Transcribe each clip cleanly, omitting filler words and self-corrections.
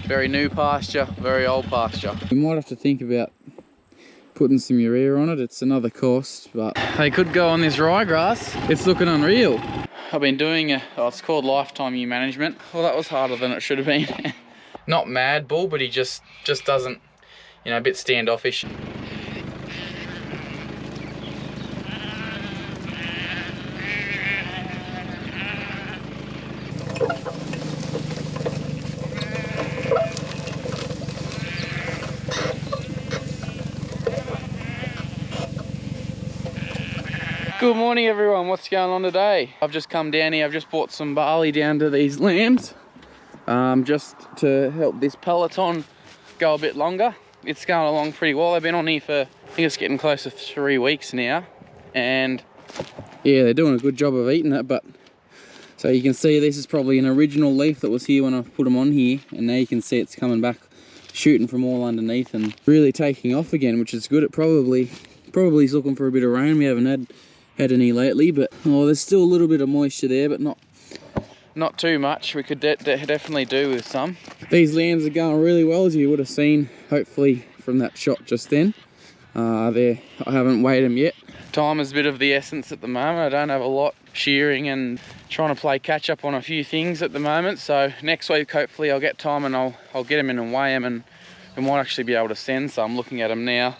Very new pasture, very old pasture. We might have to think about putting some urea on it. It's another cost, but they could go on this ryegrass. It's looking unreal. I've been doing it's called lifetime ewe management. Well, that was harder than it should have been. Not mad bull, but he just doesn't, you know, a bit standoffish. Good morning everyone, what's going on today? I've just come down here, I've just brought some barley down to these lambs just to help this peloton go a bit longer. It's going along pretty well. They've been on here for, I think it's getting close to 3 weeks now, and yeah, they're doing a good job of eating it. But so you can see this is probably an original leaf that was here when I put them on here, and now you can see it's coming back, shooting from all underneath and really taking off again, which is good. It probably is looking for a bit of rain. We haven't had any lately, but there's still a little bit of moisture there, but not too much. We could definitely do with some. These lambs are going really well, as you would have seen hopefully from that shot just then. I haven't weighed them yet. Time is a bit of the essence at the moment. I don't have a lot shearing and trying to play catch up on a few things at the moment, so next week hopefully I'll get time and I'll get them in and weigh them, and we might actually be able to send some. Looking at them now,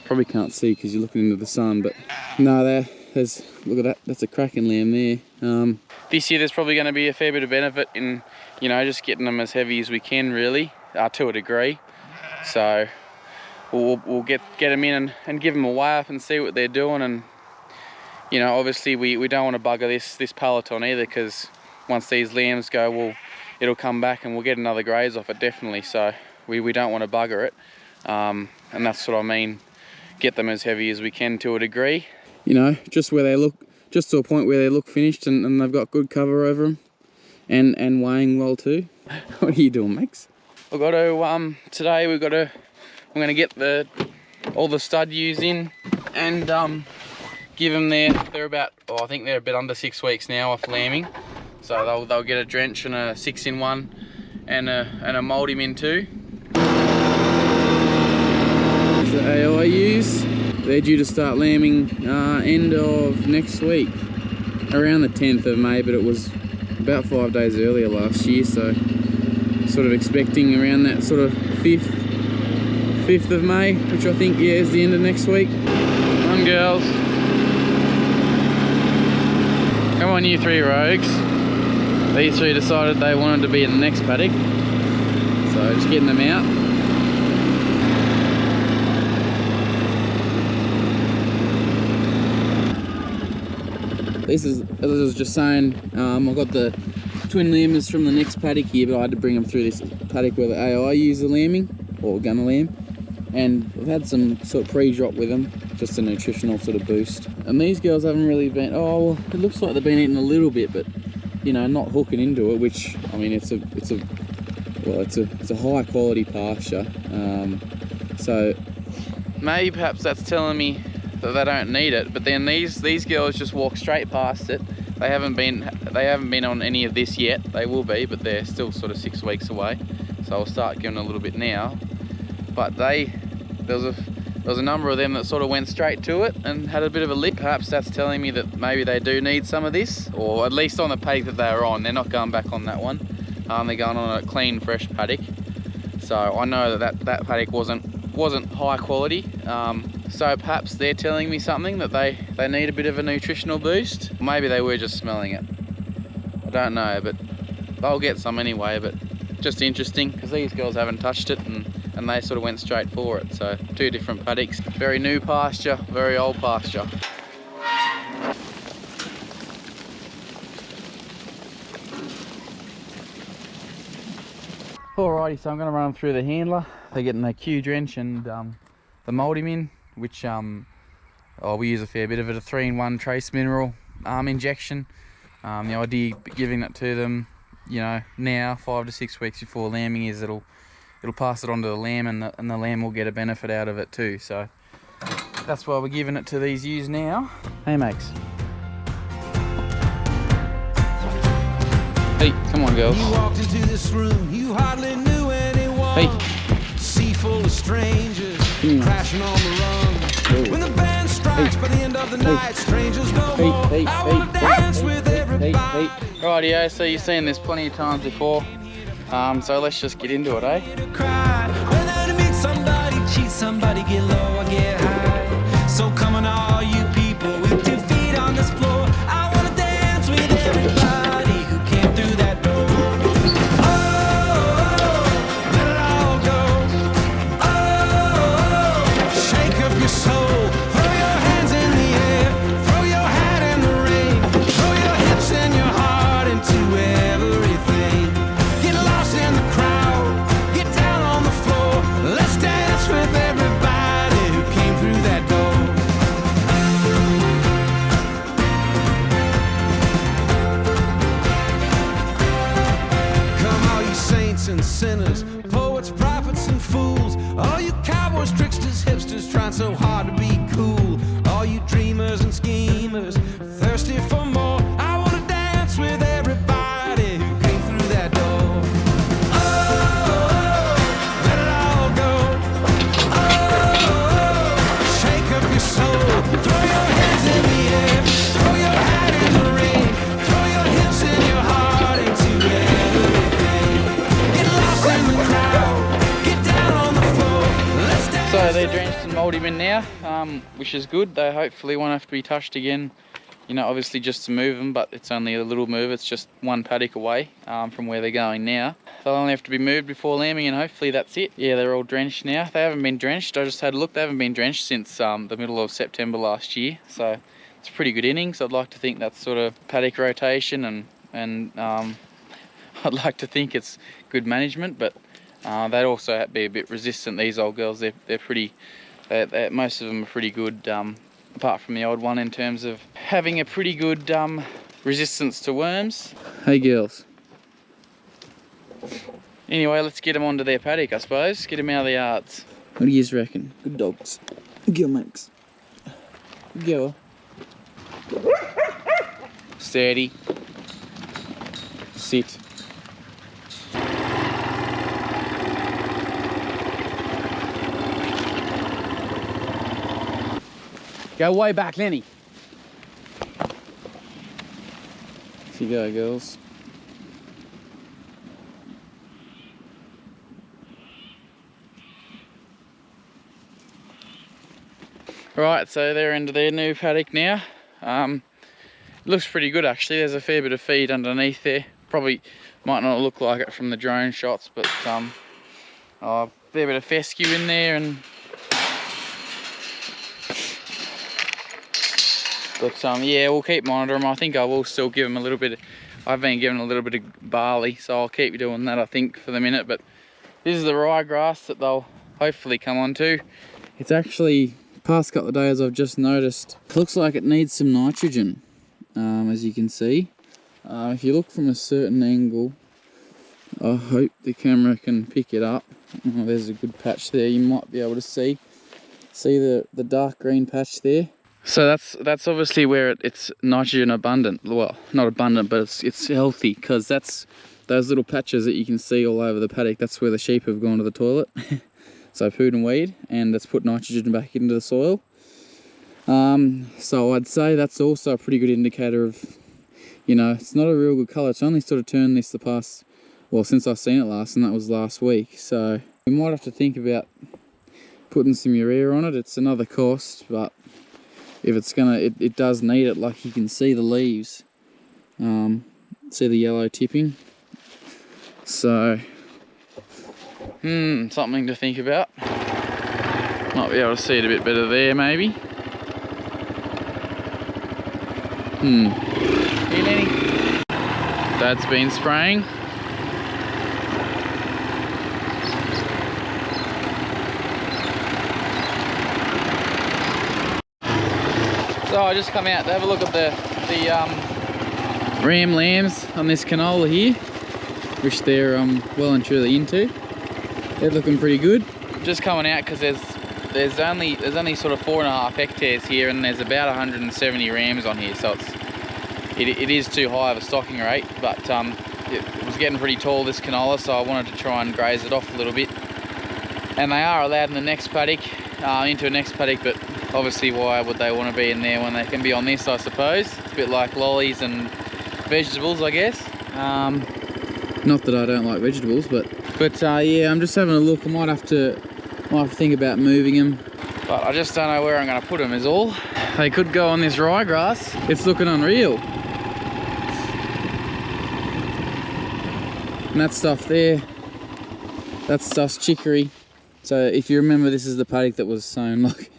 probably can't see because you're looking into the sun, but no, look at that, that's a cracking lamb there. This year there's probably going to be a fair bit of benefit in, you know, just getting them as heavy as we can, really, to a degree. So we'll get them in and give them a weigh up and see what they're doing. And you know, obviously we don't want to bugger this peloton either, because once these lambs go, well, it'll come back and we'll get another graze off it, definitely. So we don't want to bugger it, and that's what I mean, get them as heavy as we can to a degree. You know, just where they look, just to a point where they look finished and they've got good cover over them, and weighing well too. What are you doing, Max? We've got to today I'm going to get all the stud ewes in and give them they're about, I think they're a bit under 6 weeks now off lambing, so they'll get a drench and a 6-in-1 and a mould him in too. The AI ewes. They're due to start lambing end of next week, around the 10th of May, but it was about 5 days earlier last year, so sort of expecting around that sort of 5th of May, which I think, yeah, is the end of next week. Come on, girls. Come on, you three rogues. These three decided they wanted to be in the next paddock, so just getting them out. This is, as I was just saying, I've got the twin lambers from the next paddock here, but I had to bring them through this paddock where the AI use the lambing, or gonna lamb, and I've had some sort of pre-drop with them, just a nutritional sort of boost. And these girls haven't really been, well, it looks like they've been eating a little bit, but you know, not hooking into it, which, I mean, it's a high quality pasture, so maybe perhaps that's telling me that they don't need it. But then these girls just walk straight past it. They haven't been on any of this yet. They will be, but they're still sort of 6 weeks away, so I'll start giving a little bit now. But there was a number of them that sort of went straight to it and had a bit of a lick. Perhaps that's telling me that maybe they do need some of this, or at least on the paddock that they're on. They're not going back on that one. They're going on a clean, fresh paddock. So I know that paddock wasn't high quality. So perhaps they're telling me something, that they need a bit of a nutritional boost. Maybe they were just smelling it. I don't know, but they'll get some anyway. But just interesting, because these girls haven't touched it, and they sort of went straight for it. So 2 different paddocks. Very new pasture, very old pasture. Alrighty, so I'm going to run them through the handler. They're getting the Q drench and the mould him in, which we use a fair bit of it, a 3-in-1 trace mineral injection. The idea giving it to them, you know, now 5 to 6 weeks before lambing is it'll pass it on to the lamb, and the lamb will get a benefit out of it too. So that's why we're giving it to these ewes now. Hey, Max. Hey, come on, girls. You walked into this room, you hardly knew anyone. Sea full of strangers crashing on the run. When the band strikes by the end of the night, strangers no more. I wanna dance with everybody. Rightio, so you've seen this plenty of times before. So let's just get into it, eh? Whether to meet somebody, cheat somebody, get low or get high. So come on, all you people with 2 feet on this floor. I wanna dance with everybody who came through that door. Oh, let it all go. Oh, shake up your soul. Throw your hands in the air. Throw your hat in the rain. Throw your hips and your heart into everything. Get lost in the crowd. Get down on the floor. Let's dance with everybody who came through that door. Come all you saints and sinners, poets, prophets and fools, all you cowboys, tricksters, hipsters trying so hard to be cool, all you dreamers and schemers thirsty for more. I wanna dance with everybody who came through that door. Oh, let it all go. Oh, shake up your soul. Throw your hands in the air. Throw your hat in the rain. Throw your hips and your heart into everything. Get lost in the crowd. Get down on the floor. Let's dance. So they're drenched and mouldy bin now, which is good. They hopefully won't have to be touched again. You know, obviously just to move them, but it's only a little move. It's just one paddock away from where they're going now. They'll only have to be moved before lambing, and hopefully that's it. Yeah, they're all drenched now. They haven't been drenched. I just had a look. They haven't been drenched since the middle of September last year. So it's a pretty good innings. I'd like to think that's sort of paddock rotation, and I'd like to think it's good management, but they'd also be a bit resistant. These old girls, they're pretty. Most of them are pretty good. Apart from the old one, in terms of having a pretty good resistance to worms. Hey girls. Anyway, let's get them onto their paddock, I suppose. Get them out of the yards. What do you reckon? Good dogs. Go, Max. Go. Steady. Sit. Go way back, Lenny. Off you go, girls. Right, so they're into their new paddock now. It looks pretty good actually. There's a fair bit of feed underneath there. Probably might not look like it from the drone shots, but a fair bit of fescue in there, and but yeah, we'll keep monitoring them. I think I will still give them a little bit. I've been giving a little bit of barley, so I'll keep doing that I think for the minute. But this is the ryegrass that they'll hopefully come onto. It's actually, past couple of days I've just noticed, it looks like it needs some nitrogen, as you can see. If you look from a certain angle, I hope the camera can pick it up. Oh, there's a good patch there. You might be able to see the dark green patch there. So that's obviously where it's nitrogen abundant. Well, not abundant, but it's healthy, because that's those little patches that you can see all over the paddock. That's where the sheep have gone to the toilet. So food and weed, and that's put nitrogen back into the soil. So I'd say that's also a pretty good indicator of, you know, it's not a real good colour. It's only sort of turned this the past, well, since I've seen it last, and that was last week. So we might have to think about putting some urea on it. It's another cost, but if it's gonna, it does need it. Like you can see the leaves, see the yellow tipping. So, something to think about. Might be able to see it a bit better there, maybe. Hey, Lenny. Dad's been spraying. So I just come out to have a look at the ram lambs on this canola here, which they're well and truly into. They're looking pretty good. Just coming out because there's only sort of 4.5 hectares here, and there's about 170 rams on here, so it is too high of a stocking rate. But it was It's getting pretty tall, this canola, so I wanted to try and graze it off a little bit. And they are allowed in the next paddock, into a next paddock, but obviously why would they want to be in there when they can be on this, I suppose. It's a bit like lollies and vegetables, I guess. Not that I don't like vegetables, but yeah, I'm just having a look. I might have to think about moving them, but I just don't know where I'm going to put them is all. They could go on this ryegrass. It's looking unreal. And that stuff there, that stuff's chicory. So if you remember, this is the paddock that was sown like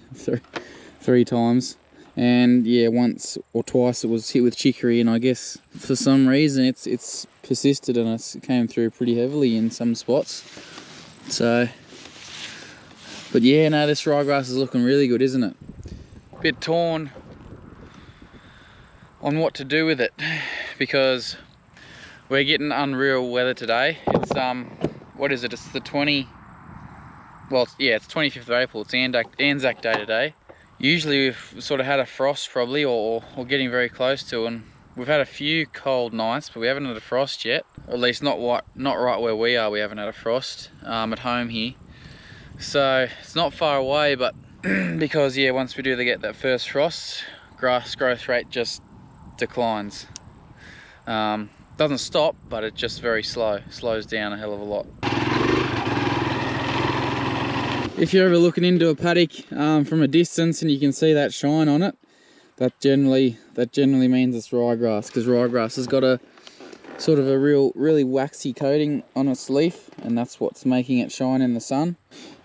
three times. And yeah, once or twice it was hit with chicory, and I guess for some reason it's persisted and it came through pretty heavily in some spots. So, but yeah, no, this ryegrass is looking really good, isn't it? Bit torn on what to do with it, because we're getting unreal weather today. It's what is it? It's the 25th of April. It's Anzac Day today. Usually we've sort of had a frost probably, or getting very close to, and we've had a few cold nights, but we haven't had a frost yet. Or at least not right where we are. We haven't had a frost at home here. So it's not far away, but because yeah, once we do get that first frost, grass growth rate just declines. Doesn't stop, but it's just very slow. Slows down a hell of a lot. If you're ever looking into a paddock from a distance and you can see that shine on it, that generally means it's ryegrass, because ryegrass has got a sort of a really waxy coating on its leaf, and that's what's making it shine in the sun.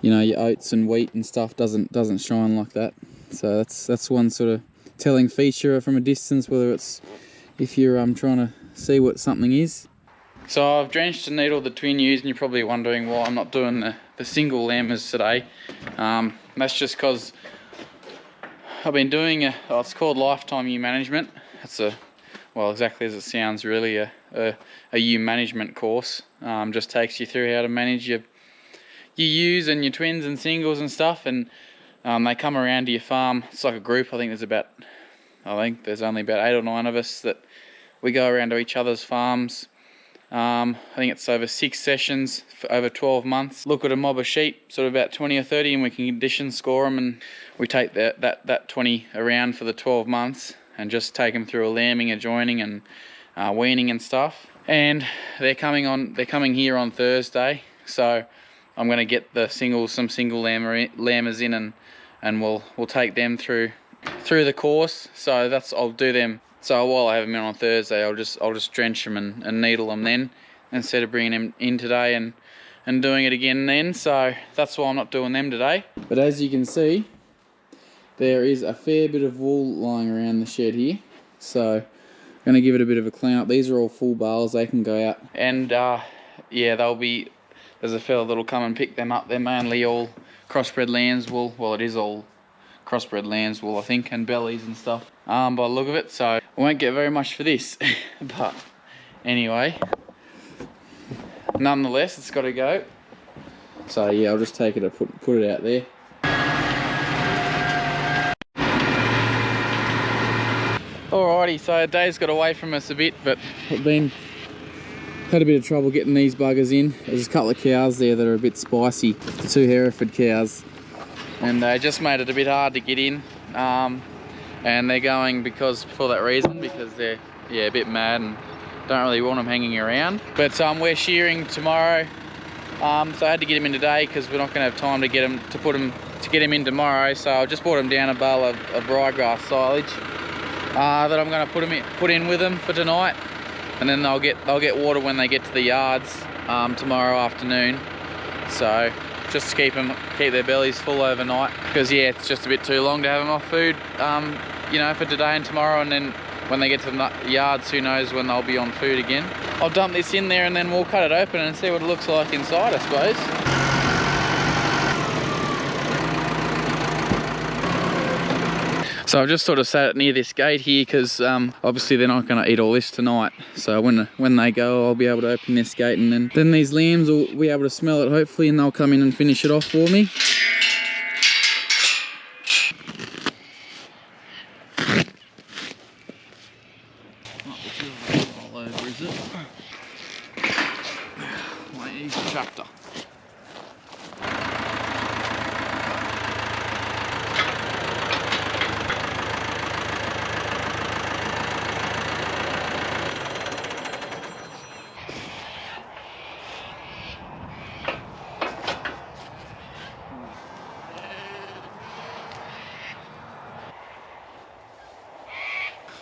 You know, your oats and wheat and stuff doesn't shine like that. So that's one sort of telling feature from a distance, whether it's if you're trying to see what something is. So I've drenched and needled the twin ewes, and you're probably wondering why I'm not doing the single lambers today. That's just because I've been doing it's called Lifetime Ewe Management. It's well, exactly as it sounds, really a ewe management course. Just takes you through how to manage your ewes and your twins and singles and stuff, and they come around to your farm. It's like a group. I think there's only about 8 or 9 of us that we go around to each other's farms. I think it's over 6 sessions for over 12 months. Look at a mob of sheep, sort of about 20 or 30, and we can condition score them, and we take that 20 around for the 12 months and just take them through a lambing, a joining, and weaning and stuff. And they're coming here on Thursday, so I'm going to get some single lambers in, and we'll take them through the course. So I'll do them. So while I have them in on Thursday, I'll just drench them and needle them then, instead of bringing them in today and doing it again then. So that's why I'm not doing them today. But as you can see, there is a fair bit of wool lying around the shed here. So I'm going to give it a bit of a clean up. These are all full bales, they can go out. And yeah, there's a fella that'll come and pick them up. They're mainly all crossbred lambs wool. Well, it is all crossbred lambs wool, I think, and bellies and stuff by the look of it. So I won't get very much for this. But anyway, nonetheless, it's got to go. So yeah, I'll just take it and put it out there. Alrighty, so day's got away from us a bit, but I've had a bit of trouble getting these buggers in. There's a couple of cows there that are a bit spicy, the 2 Hereford cows, and they just made it a bit hard to get in. And they're going for that reason, because they're a bit mad and don't really want them hanging around. But we're shearing tomorrow, so I had to get them in today because we're not going to have time to get them in tomorrow. So I just brought them down a bale of ryegrass silage that I'm going to put in with them for tonight, and then they'll get water when they get to the yards tomorrow afternoon. So just to keep their bellies full overnight, because yeah, it's just a bit too long to have them off food, you know, for today and tomorrow, and then when they get to the yards, who knows when they'll be on food again. I'll dump this in there and then we'll cut it open and see what it looks like inside, I suppose. So I've just sort of sat near this gate here because obviously they're not going to eat all this tonight. So when they go, I'll be able to open this gate, and then these lambs will be able to smell it hopefully, and they'll come in and finish it off for me. All over, is it?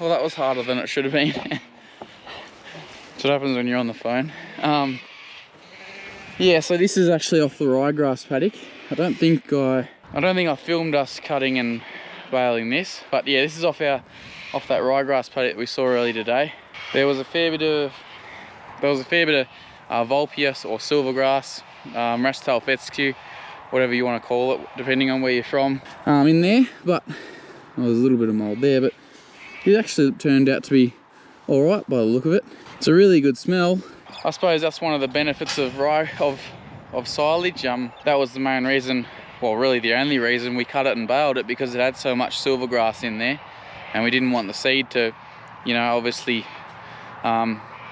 Well, that was harder than it should have been. That's what happens when you're on the phone. Yeah, so this is actually off the ryegrass paddock. I don't think I filmed us cutting and baling this, but yeah, this is off that ryegrass paddock we saw earlier today. There was a fair bit of Vulpius or silvergrass, Rastal fescue, whatever you want to call it, depending on where you're from, in there. But there's a little bit of mold there, but it actually turned out to be all right by the look of it. It's a really good smell. I suppose that's one of the benefits of silage. That was the main reason, well, really the only reason we cut it and baled it, because it had so much silvergrass in there, and we didn't want the seed to, you know, obviously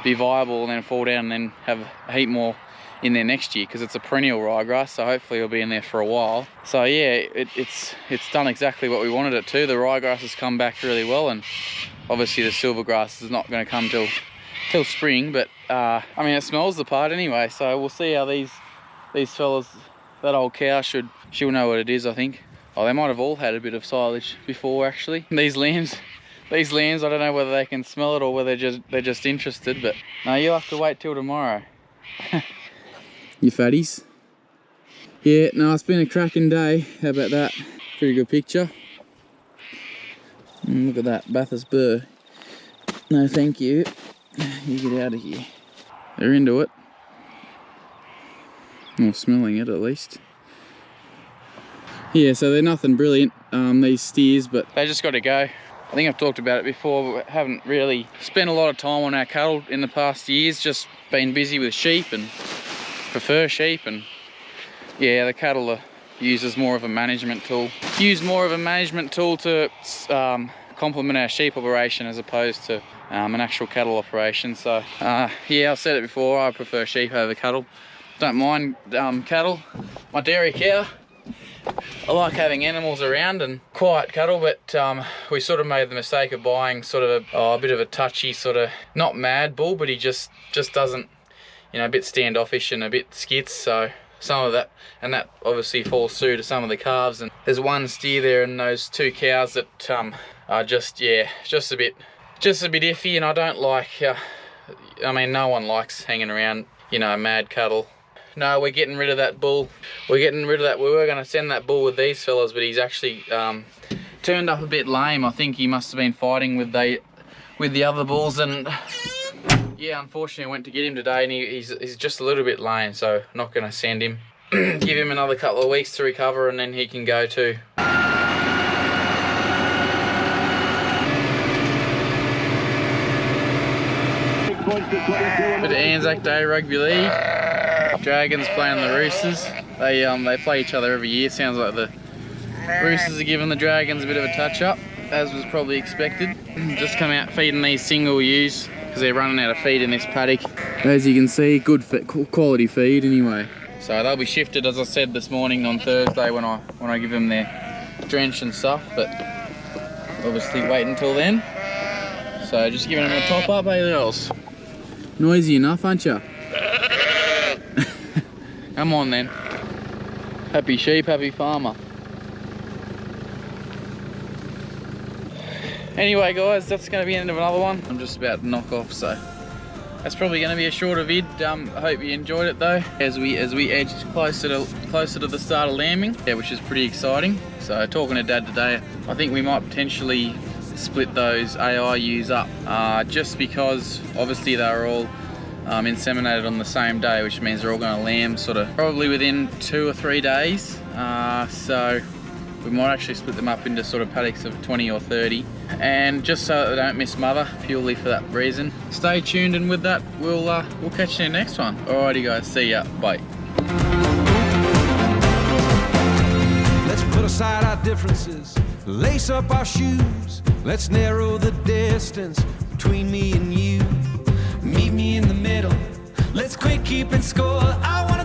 be viable and then fall down and then have a heap more in there next year, because it's a perennial ryegrass, so hopefully it'll be in there for a while. So yeah, it's done exactly what we wanted it to. The ryegrass has come back really well, and obviously the silvergrass is not going to come till spring, but I mean, it smells the part anyway, so we'll see how these fellas, that old cow she'll know what it is, I think. Oh, they might have all had a bit of silage before, actually. These lambs, I don't know whether they can smell it or whether they're just interested, but no, you'll have to wait till tomorrow. You fatties. Yeah, no, it's been a cracking day. How about that? Pretty good picture. Look at that, Bathurst burr. No, thank you. You get out of here. They're into it. Or smelling it, at least. Yeah, so they're nothing brilliant, these steers, but they just got to go. I think I've talked about it before, but we haven't really spent a lot of time on our cattle in the past years, just been busy with sheep and prefer sheep, and yeah, the cattle are used as more of a management tool. To complement our sheep operation as opposed to an actual cattle operation. So yeah, I've said it before, I prefer sheep over cattle. Don't mind cattle. My dairy cow, I like having animals around and quiet cattle, but we sort of made the mistake of buying sort of a bit of a touchy, sort of not mad bull, but he just doesn't, you know, a bit standoffish and a bit skits. So some of that, and that obviously falls through to some of the calves. And there's one steer there and those two cows that are just a bit iffy, and I don't like. I mean, no one likes hanging around, you know, mad cattle. No, we're getting rid of that bull. We're getting rid of that. We were going to send that bull with these fellas, but he's actually turned up a bit lame. I think he must have been fighting with the other bulls, and yeah, unfortunately I went to get him today, and he's just a little bit lame, so I'm not going to send him. Give him another couple of weeks to recover, and then he can go too. Bit of Anzac Day rugby league. Dragons playing the Roosters. They play each other every year. Sounds like the Roosters are giving the Dragons a bit of a touch up, as was probably expected. Just come out feeding these single ewes because they're running out of feed in this paddock. As you can see, good quality feed anyway. So they'll be shifted, as I said this morning on Thursday when I give them their drench and stuff, but obviously wait until then. So just giving them a top up, hey girls. Noisy enough, aren't you? Come on then. Happy sheep, happy farmer. Anyway guys, that's going to be the end of another one. I'm just about to knock off, so that's probably going to be a shorter vid. I hope you enjoyed it though, as we edge closer to the start of lambing, yeah, which is pretty exciting. So talking to Dad today, I think we might potentially split those AIUs up, just because obviously they were all inseminated on the same day, which means they're all going to lamb sort of probably within 2 or 3 days. So we might actually split them up into sort of paddocks of 20 or 30, and just so that they don't miss mother, purely for that reason. Stay tuned, and with that we'll catch you in the next one. Alrighty guys, see ya, bye. Let's put aside our differences, lace up our shoes. Let's narrow the distance between me and you. Meet me in the middle. Let's quit keeping score. I want